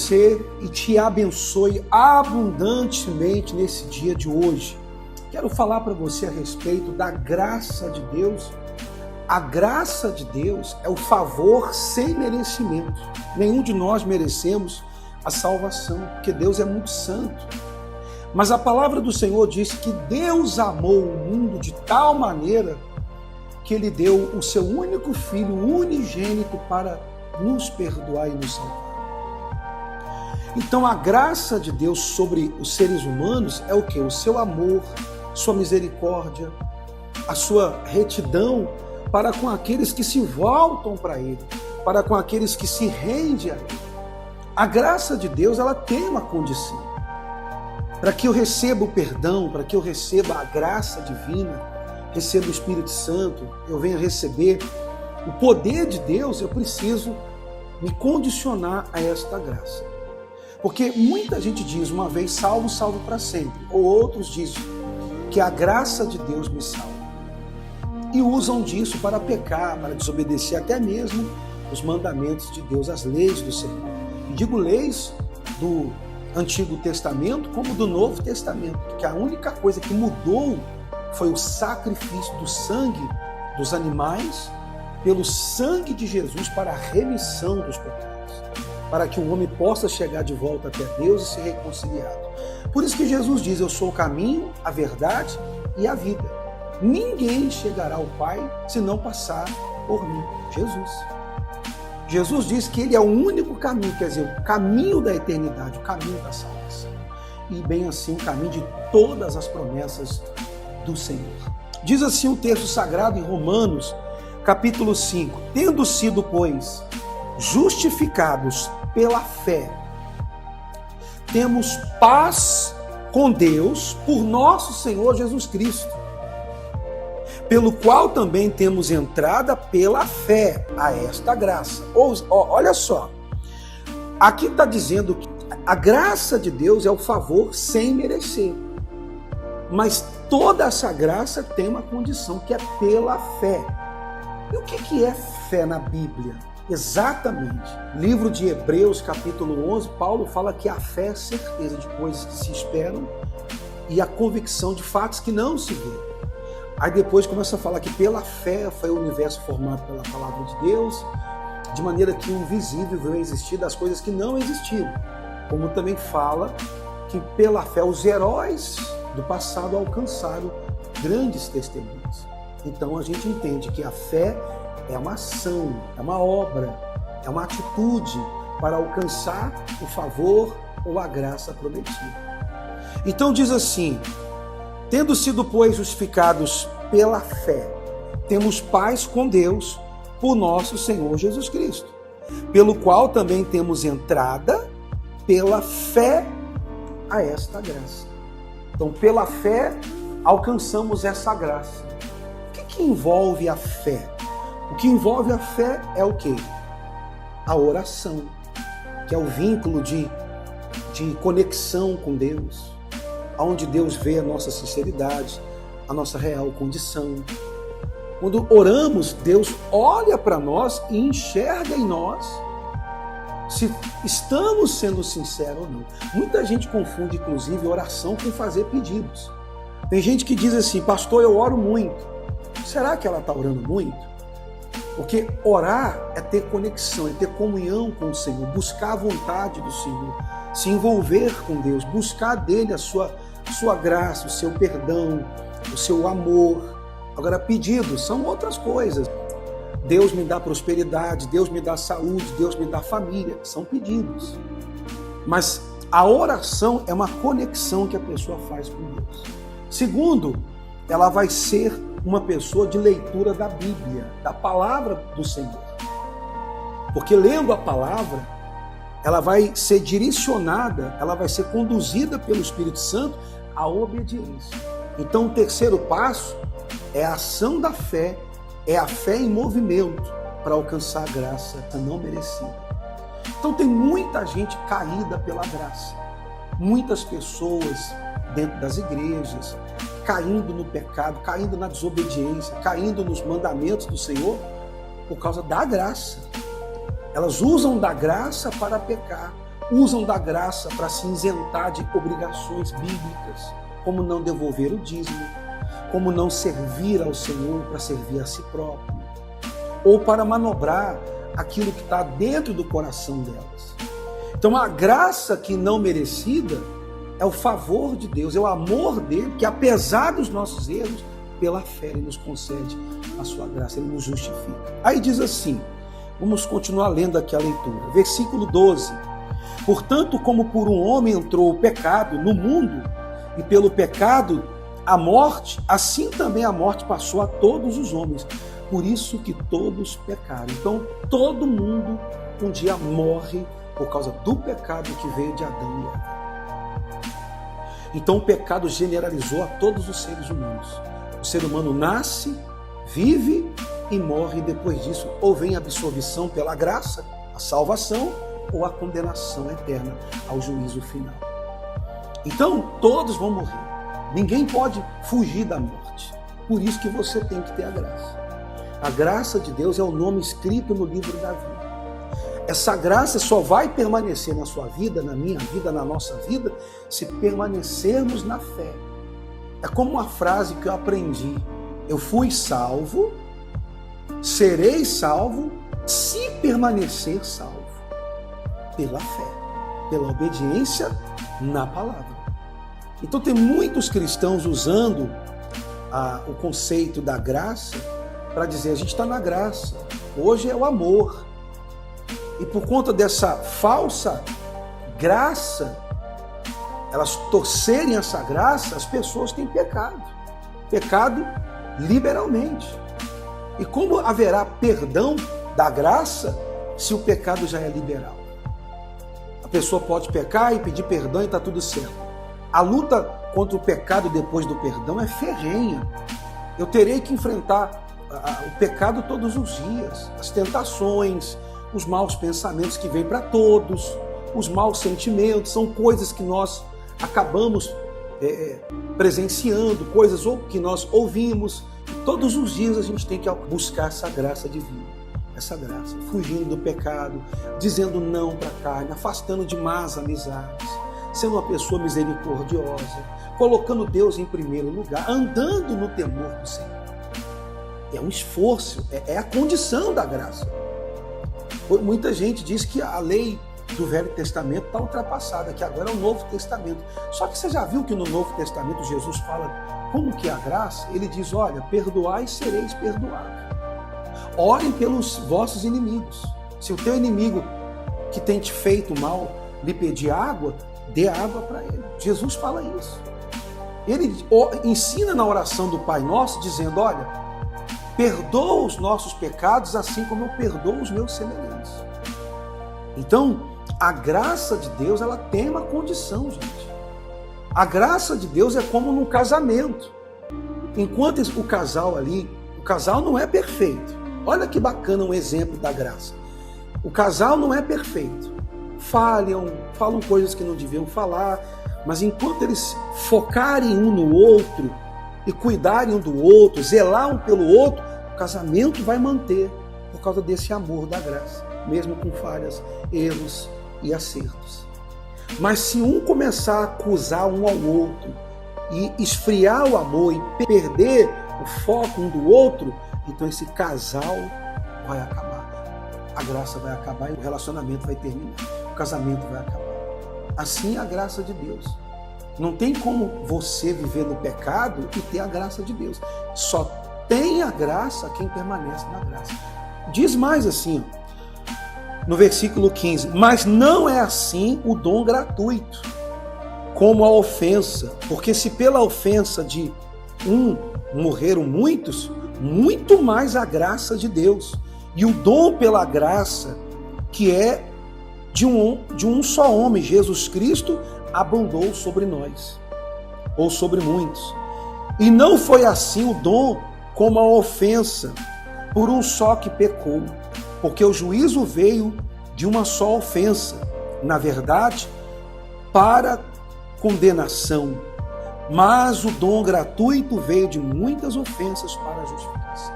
você e te abençoe abundantemente nesse dia de hoje. Quero falar para você a respeito da graça de Deus. A graça de Deus é o favor sem merecimento. Nenhum de nós merecemos a salvação, porque Deus é muito santo. Mas a palavra do Senhor diz que Deus amou o mundo de tal maneira que Ele deu o seu único Filho, unigênito, para nos perdoar e nos salvar. Então a graça de Deus sobre os seres humanos é o quê? O seu amor, sua misericórdia, a sua retidão para com aqueles que se voltam para Ele, para com aqueles que se rendem a Ele. A graça de Deus, ela tem uma condição. Para que eu receba o perdão, para que eu receba a graça divina, receba o Espírito Santo, eu venha receber o poder de Deus, eu preciso me condicionar a esta graça. Porque muita gente diz, uma vez salvo, salvo para sempre. Ou outros dizem que a graça de Deus me salva. E usam disso para pecar, para desobedecer até mesmo os mandamentos de Deus, as leis do Senhor. E digo leis do Antigo Testamento como do Novo Testamento, porque a única coisa que mudou foi o sacrifício do sangue dos animais pelo sangue de Jesus para a remissão dos pecados, para que o homem possa chegar de volta até Deus e ser reconciliado. Por isso que Jesus diz, eu sou o caminho, a verdade e a vida. Ninguém chegará ao Pai se não passar por mim, Jesus. Jesus diz que Ele é o único caminho, quer dizer, o caminho da eternidade, o caminho da salvação. E bem assim, o caminho de todas as promessas do Senhor. Diz assim o texto sagrado em Romanos, capítulo 5, tendo sido, pois, justificados pela fé, temos paz com Deus por nosso Senhor Jesus Cristo, pelo qual também temos entrada pela fé a esta graça. Olha só, aqui está dizendo que a graça de Deus é o favor sem merecer, mas toda essa graça tem uma condição, que é pela fé. E o que é fé na Bíblia? Exatamente. Livro de Hebreus, capítulo 11, Paulo fala que a fé é a certeza de coisas que se esperam e a convicção de fatos que não se vê. Aí depois começa a falar que pela fé foi o universo formado pela palavra de Deus, de maneira que o invisível veio a existir das coisas que não existiram. Como também fala que pela fé os heróis do passado alcançaram grandes testemunhos. Então a gente entende que a fé é uma ação, é uma obra, é uma atitude para alcançar o favor ou a graça prometida. Então diz assim, tendo sido, pois, justificados pela fé, temos paz com Deus por nosso Senhor Jesus Cristo, pelo qual também temos entrada pela fé a esta graça. Então, pela fé, alcançamos essa graça. O que envolve a fé? O que envolve a fé é o quê? A oração, que é o vínculo de conexão com Deus, onde Deus vê a nossa sinceridade, a nossa real condição. Quando oramos, Deus olha para nós e enxerga em nós se estamos sendo sinceros ou não. Muita gente confunde, inclusive, oração com fazer pedidos. Tem gente que diz assim, pastor, eu oro muito. Será que ela está orando muito? Porque orar é ter conexão, é ter comunhão com o Senhor, buscar a vontade do Senhor, se envolver com Deus, buscar dele a sua graça, o seu perdão, o seu amor. Agora, pedidos são outras coisas. Deus me dá prosperidade, Deus me dá saúde, Deus me dá família. São pedidos. Mas a oração é uma conexão que a pessoa faz com Deus. Segundo, ela vai ser uma pessoa de leitura da Bíblia, da palavra do Senhor. Porque lendo a palavra, ela vai ser direcionada, ela vai ser conduzida pelo Espírito Santo à obediência. Então, o terceiro passo é a ação da fé, é a fé em movimento para alcançar a graça não merecida. Então, tem muita gente caída pela graça. Muitas pessoas dentro das igrejas, caindo no pecado, caindo na desobediência, caindo nos mandamentos do Senhor por causa da graça. Elas usam da graça para pecar, usam da graça para se isentar de obrigações bíblicas, como não devolver o dízimo, como não servir ao Senhor para servir a si próprio, ou para manobrar aquilo que está dentro do coração delas. Então a graça que não merecida é o favor de Deus, é o amor dele, que apesar dos nossos erros, pela fé ele nos concede a sua graça, ele nos justifica. Aí diz assim, vamos continuar lendo aqui a leitura, versículo 12. Portanto, como por um homem entrou o pecado no mundo, e pelo pecado a morte, assim também a morte passou a todos os homens. Por isso que todos pecaram. Então, todo mundo um dia morre por causa do pecado que veio de Adão e Eva. Então, o pecado generalizou a todos os seres humanos. O ser humano nasce, vive e morre. E depois disso, ou vem a absolvição pela graça, a salvação, ou a condenação eterna ao juízo final. Então, todos vão morrer. Ninguém pode fugir da morte. Por isso que você tem que ter a graça. A graça de Deus é o nome escrito no livro da vida. Essa graça só vai permanecer na sua vida, na minha vida, na nossa vida, se permanecermos na fé. É como uma frase que eu aprendi. Eu fui salvo, serei salvo, se permanecer salvo. Pela fé, pela obediência na palavra. Então tem muitos cristãos usando o conceito da graça para dizer, a gente está na graça, hoje é o amor. E por conta dessa falsa graça, elas torcerem essa graça, as pessoas têm pecado. Pecado liberalmente. E como haverá perdão da graça se o pecado já é liberal? A pessoa pode pecar e pedir perdão e está tudo certo. A luta contra o pecado depois do perdão é ferrenha. Eu terei que enfrentar o pecado todos os dias, as tentações, os maus pensamentos que vêm para todos, os maus sentimentos, são coisas que nós acabamos presenciando, coisas que nós ouvimos. Todos os dias a gente tem que buscar essa graça divina, essa graça, fugindo do pecado, dizendo não para a carne, afastando de más amizades, sendo uma pessoa misericordiosa, colocando Deus em primeiro lugar, andando no temor do Senhor. É um esforço, é a condição da graça. Muita gente diz que a lei do Velho Testamento está ultrapassada, que agora é o Novo Testamento. Só que você já viu que no Novo Testamento Jesus fala como que é a graça? Ele diz, olha, perdoai e sereis perdoados. Orem pelos vossos inimigos. Se o teu inimigo que tem te feito mal lhe pedir água, dê água para ele. Jesus fala isso. Ele ensina na oração do Pai Nosso, dizendo, olha, perdoa os nossos pecados assim como eu perdoo os meus semelhantes. Então, a graça de Deus, ela tem uma condição, gente. A graça de Deus é como num casamento. Enquanto o casal não é perfeito. Olha que bacana um exemplo da graça. O casal não é perfeito. Falam coisas que não deviam falar, mas enquanto eles focarem um no outro e cuidarem um do outro, zelar um pelo outro, o casamento vai manter por causa desse amor da graça, mesmo com falhas, erros e acertos. Mas se um começar a acusar um ao outro e esfriar o amor e perder o foco um do outro, então esse casal vai acabar. A graça vai acabar e o relacionamento vai terminar. O casamento vai acabar. Assim é a graça de Deus. Não tem como você viver no pecado e ter a graça de Deus. Só tem a graça quem permanece na graça. Diz mais assim, no versículo 15, mas não é assim o dom gratuito, como a ofensa, porque se pela ofensa de um morreram muitos, muito mais a graça de Deus. E o dom pela graça, que é de um só homem, Jesus Cristo, abundou sobre nós, ou sobre muitos. E não foi assim o dom como a ofensa, por um só que pecou, porque o juízo veio de uma só ofensa, na verdade, para condenação, mas o dom gratuito veio de muitas ofensas para a justificação.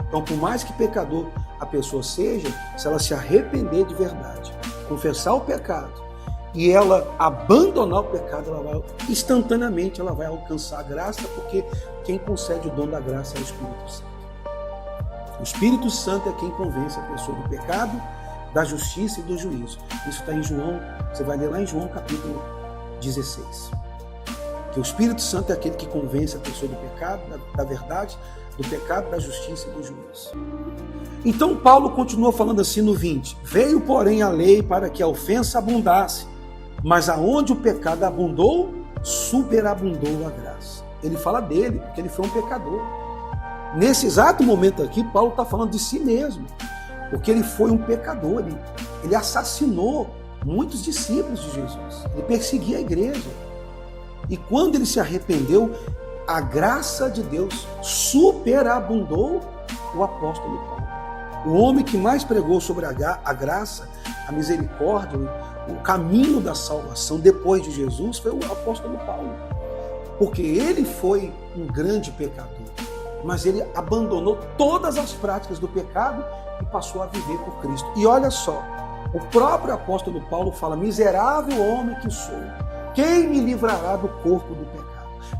Então, por mais que pecador a pessoa seja, se ela se arrepender de verdade, confessar o pecado e ela abandonar o pecado, instantaneamente ela vai alcançar a graça, porque quem concede o dom da graça é o Espírito Santo. O Espírito Santo é quem convence a pessoa do pecado, da justiça e do juízo. Isso está em João, você vai ler lá em João capítulo 16. Que o Espírito Santo é aquele que convence a pessoa do pecado, da verdade, do pecado, da justiça e do juízo. Então Paulo continua falando assim no 20. Veio, porém, a lei para que a ofensa abundasse, mas aonde o pecado abundou, superabundou a graça. Ele fala dele, porque ele foi um pecador. Nesse exato momento aqui, Paulo está falando de si mesmo, porque ele foi um pecador, ele assassinou muitos discípulos de Jesus, ele perseguia a igreja. E quando ele se arrependeu, a graça de Deus superabundou o apóstolo Paulo. O homem que mais pregou sobre a graça, a misericórdia, o caminho da salvação depois de Jesus foi o apóstolo Paulo. Porque ele foi um grande pecador, mas ele abandonou todas as práticas do pecado e passou a viver por Cristo. E olha só, o próprio apóstolo Paulo fala: miserável homem que sou, quem me livrará do corpo do pecado?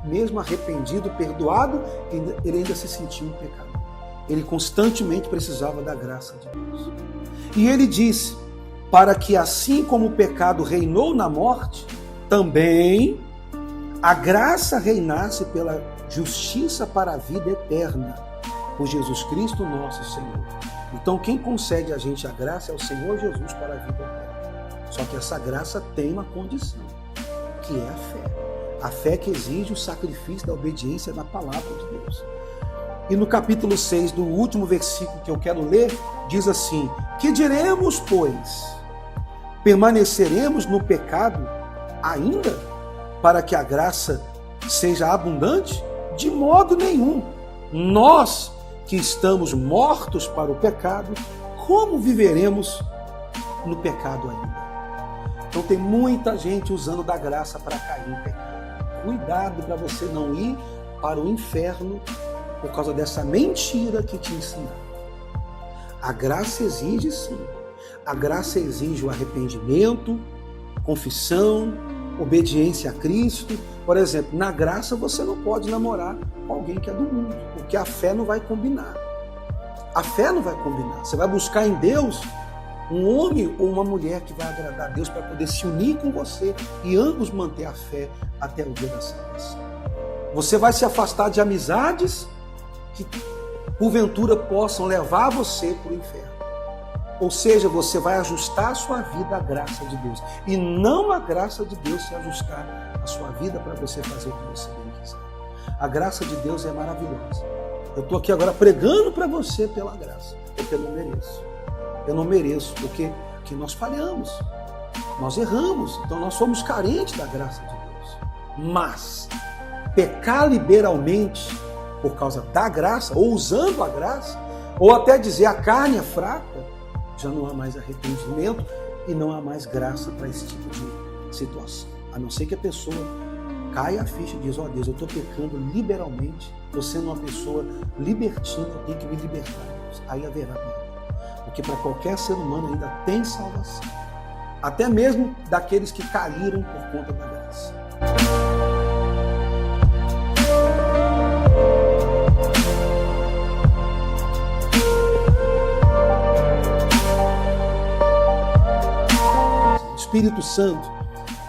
Mesmo arrependido, perdoado, ele ainda se sentia um pecador. Ele constantemente precisava da graça de Deus. E ele disse, para que assim como o pecado reinou na morte, também a graça reinasse pela justiça para a vida eterna, por Jesus Cristo nosso Senhor. Então quem concede a gente a graça é o Senhor Jesus para a vida eterna. Só que essa graça tem uma condição, que é a fé. A fé que exige o sacrifício da obediência na palavra de Deus. E no capítulo 6, do último versículo que eu quero ler, diz assim: que diremos, pois? Permaneceremos no pecado ainda para que a graça seja abundante? De modo nenhum. Nós que estamos mortos para o pecado, como viveremos no pecado ainda? Então tem muita gente usando da graça para cair em pecado. Cuidado para você não ir para o inferno por causa dessa mentira que te ensinaram. A graça exige sim. A graça exige o arrependimento, confissão, obediência a Cristo. Por exemplo, na graça você não pode namorar com alguém que é do mundo, porque a fé não vai combinar. A fé não vai combinar. Você vai buscar em Deus um homem ou uma mulher que vai agradar a Deus para poder se unir com você e ambos manter a fé até o dia da salvação. Você vai se afastar de amizades que porventura possam levar você para o inferno. Ou seja, você vai ajustar a sua vida à graça de Deus e não a graça de Deus se ajustar à sua vida para você fazer o que você bem quiser. A graça de Deus é maravilhosa. Eu estou aqui agora pregando para você pela graça, porque eu não mereço. Eu não mereço, porque nós falhamos, nós erramos, então nós somos carentes da graça de Deus. Mas pecar liberalmente por causa da graça, ou usando a graça, ou até dizer a carne é fraca, já não há mais arrependimento e não há mais graça para esse tipo de situação. A não ser que a pessoa caia a ficha e diz: ó Deus, eu estou pecando liberalmente, estou sendo uma pessoa libertina, eu tenho que me libertar. Aí haverá perdão. Porque para qualquer ser humano ainda tem salvação. Até mesmo daqueles que caíram por conta da graça. Espírito Santo,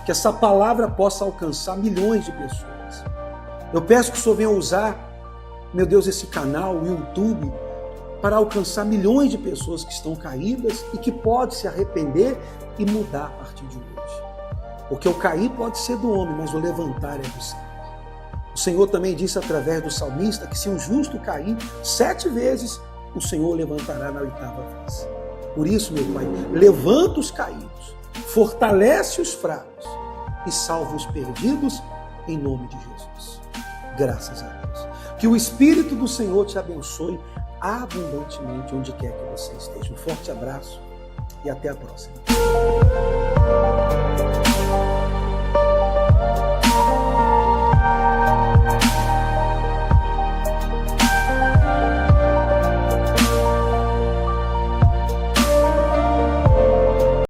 que essa palavra possa alcançar milhões de pessoas. Eu peço que o Senhor venha usar, meu Deus, esse canal, o YouTube, para alcançar milhões de pessoas que estão caídas e que podem se arrepender e mudar a partir de hoje. Porque o cair pode ser do homem, mas o levantar é do Senhor. O Senhor também disse através do salmista que se um justo cair 7 vezes, o Senhor o levantará na 8ª vez. Por isso, meu Pai, levanta os caídos, fortalece os fracos e salva os perdidos em nome de Jesus. Graças a Deus. Que o Espírito do Senhor te abençoe abundantemente onde quer que você esteja. Um forte abraço e até a próxima.